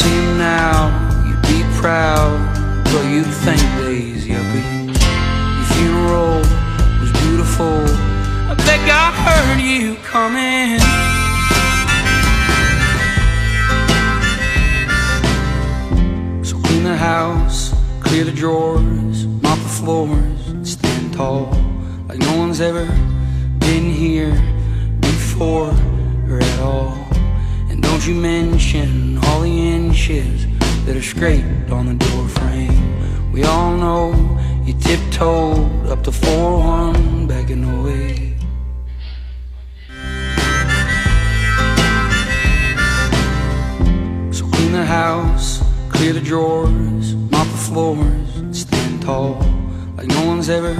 see him now, you'd be proud, but you'd think days, yuppie. Your funeral was beautiful, I bet God heard you coming. So clean the house, clear the drawers, mop the floors, and stand tall, like no one's ever been here before or at all. And don't you mention all the inches that are scraped on the door frame. We all know you tiptoed up to 4-1 back in 08. So clean the house, clear the drawers, mop the floors, and stand tall, like no one's ever